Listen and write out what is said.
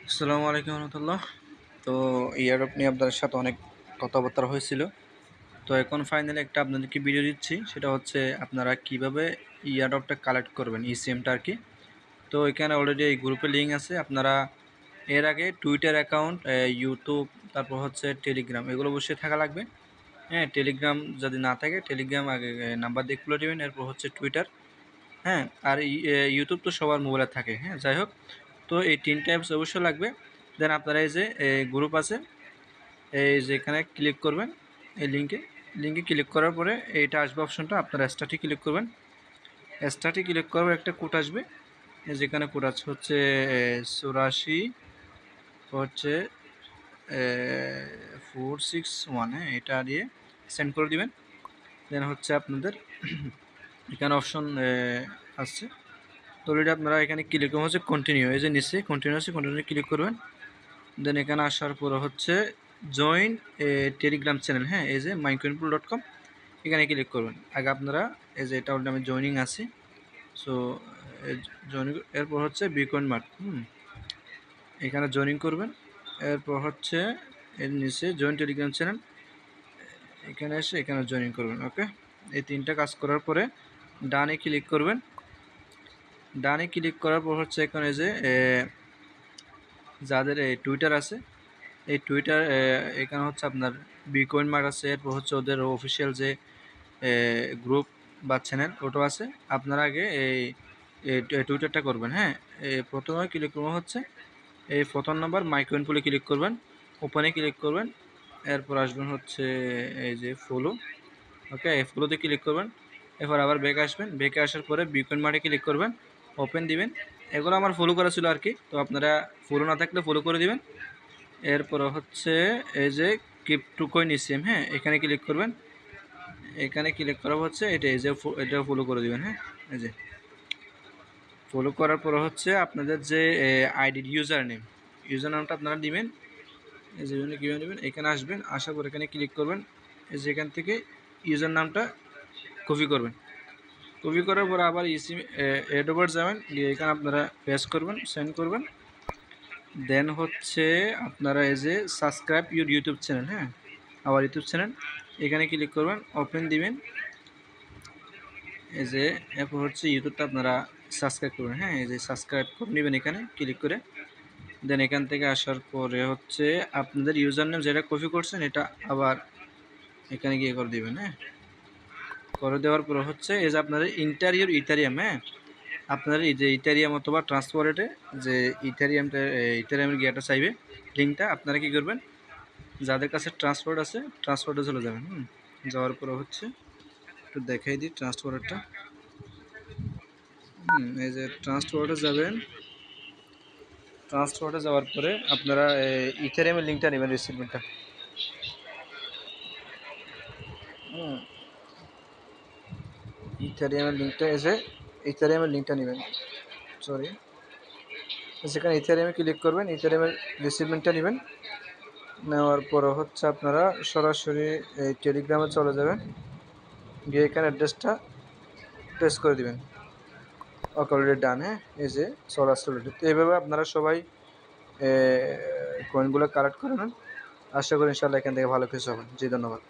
আসসালামু আলাইকুম রহমতুল্লাহ। তো এয়ারড্রপ নিয়ে আপনাদের সাথে অনেক কথাবার্তা হয়েছিল। তো এখন ফাইনালি একটা আপনাদেরকে ভিডিও দিচ্ছি, সেটা হচ্ছে আপনারা কিভাবে এয়ারড্রপটা কালেক্ট করবেন, ইসিএমটা আর কি। তো এখানে অলরেডি এই গ্রুপে লিঙ্ক আছে। আপনারা এর আগে টুইটার অ্যাকাউন্ট, ইউটিউব, তারপর হচ্ছে টেলিগ্রাম, এগুলো অবশ্যই থাকা লাগবে। হ্যাঁ, টেলিগ্রাম যদি না থাকে টেলিগ্রাম আগে নাম্বার দিয়ে খুলে দেবেন। এরপর হচ্ছে টুইটার, হ্যাঁ, আর ইউটিউব তো সবার মোবাইলে থাকে। হ্যাঁ, যাই হোক, তো এই 3টা অ্যাপস অবশ্যই লাগবে। দেন আপনারা এই যে গ্রুপ আছে, এই যে এখানে ক্লিক করবেন, এই লিঙ্কে ক্লিক করার পরে এইটা আসবে অপশনটা, আপনারা স্টার্টে ক্লিক করবেন। স্টার্টে ক্লিক করার একটা কোড আসবে, যেখানে কোড আছে হচ্ছে 84 হচ্ছে 461। হ্যাঁ, এটা দিয়ে সেন্ড করে দিবেন। দেন হচ্ছে আপনাদের এখানে অপশন আসছে, তো অলরেডি আপনারা এখানে ক্লিক করবেন হচ্ছে কন্টিনিউ, এই যে নিচে কন্টিনিউ আছে, কন্টিনিউ ক্লিক করবেন। দেন এখানে আসার পর হচ্ছে জয়েন টেলিগ্রাম চ্যানেল, হ্যাঁ, এই যে mycoinpool.com, এখানে ক্লিক করবেন। আগে আপনারা এই যে এটা অলরেডি আমি জয়নিং আছি, সো জয়েনিং, এরপর হচ্ছে বিকয়েন মার্ট, এখানে জয়েনিং করবেন। এরপর হচ্ছে এর নিচে জয়েন টেলিগ্রাম চ্যানেল, এখানে এসে এখানে জয়েনিং করবেন। ওকে, এই 3টা কাজ করার পরে ডানে ক্লিক করবেন। ডানে ক্লিক করার পর হচ্ছে এখানে যে যাদের এই টুইটার আছে, এই টুইটার এখানে হচ্ছে আপনার বিকয়েন মার্ট আছে, এরপর হচ্ছে ওদের অফিসিয়াল যে গ্রুপ বা চ্যানেল ওটাও আছে। আপনারা আগে এই টুইটারটা করবেন। হ্যাঁ, প্রথমে ক্লিক করবেন হচ্ছে এই প্রথম নাম্বার মাইকোইনপুলে ক্লিক করবেন, ওপেনে ক্লিক করবেন। এরপর আসবেন হচ্ছে এই যে ফলো, ওকে, এই ফলোতে ক্লিক করবেন। এরপর আবার ব্যাকে আসবেন, ব্যাকে আসার পরে বিকয়েন মার্টে ক্লিক করবেন, ওপেন দিবেন। এগুলো আমার ফলো করা ছিল আর কি, তো আপনারা ফলো না থাকলে ফলো করে দিবেন। এরপর হচ্ছে এই যে ক্রিপ্টোকয়েন ইসিএম, হ্যাঁ, এখানে ক্লিক করবেন। এখানে ক্লিক করা হচ্ছে এটা, এই যে এটা ফলো করে দিবেন। হ্যাঁ, এই যে ফলো করার পর হচ্ছে আপনাদের যে আইডি ইউজার নামটা আপনারা দিবেন। এই যে কীভাবে নেবেন, এখানে আসবেন, আসার পর এখানে ক্লিক করবেন। এই যে এখান থেকে ইউজার নামটা কপি করবেন। কপি করার পর আবার ইসিএম অ্যাডোবার যাবেন, গিয়ে এখানে আপনারা পেস্ট করবেন, সেন্ড করবেন। দেন হচ্ছে আপনারা এই যে সাবস্ক্রাইব ইউর ইউটিউব চ্যানেল, হ্যাঁ, আবার ইউটিউব চ্যানেল, এখানে ক্লিক করবেন, ওপেন দিবেন। এই যে এরপর হচ্ছে ইউটিউবটা আপনারা সাবস্ক্রাইব করবেন। হ্যাঁ, এই যে সাবস্ক্রাইব করে নেবেন এখানে ক্লিক করে। দেন এখান থেকে আসার পরে হচ্ছে আপনাদের ইউজার নেম যেটা কপি করছেন এটা আবার এখানে গিয়ে করে দেবেন। হ্যাঁ, করে দেওয়ার পর হচ্ছে এই যে আপনাদের ইন্টারিয়র ইথারিয়াম, হ্যাঁ, আপনাদের এই যে ইথারিয়াম অথবা ট্রান্সপোর্টে যে ইথারিয়ামের গিয়াটা চাইবে লিঙ্কটা, আপনারা কী করবেন, যাদের কাছে ট্রান্সপোর্ট আছে ট্রান্সপোর্টে চলে যাবেন। যাওয়ার পরে হচ্ছে একটু দেখাই দিই ট্রান্সপোর্টটা। এই যে ট্রান্সপোর্টে যাবেন, ট্রান্সপোর্টে যাওয়ার পরে আপনারা ইথারিয়ামের লিঙ্কটা নেবেন, রিসিভমেন্টটা। ইথারিয়ামের লিঙ্কটা এসে ইথারিয়ামের লিঙ্কটা নেবেন, সরি, সেখানে ইথারিয়ামে ক্লিক করবেন, ইথারিয়ামের রিসিভমেন্টটা নেবেন। নেওয়ার পরে হচ্ছে আপনারা সরাসরি এই টেলিগ্রামে চলে যাবেন, গিয়ে এখানে অ্যাড্রেসটা পেস্ট করে দেবেন। ওকে, অলরেডি ডান। হ্যাঁ, এই যে চলে আসছে অলরেডি। তো এইভাবে আপনারা সবাই কয়েনগুলো কালেক্ট করে নেন। আশা করি ইনশাআল্লাহ এখান থেকে ভালো কিছু হবে। জি, ধন্যবাদ।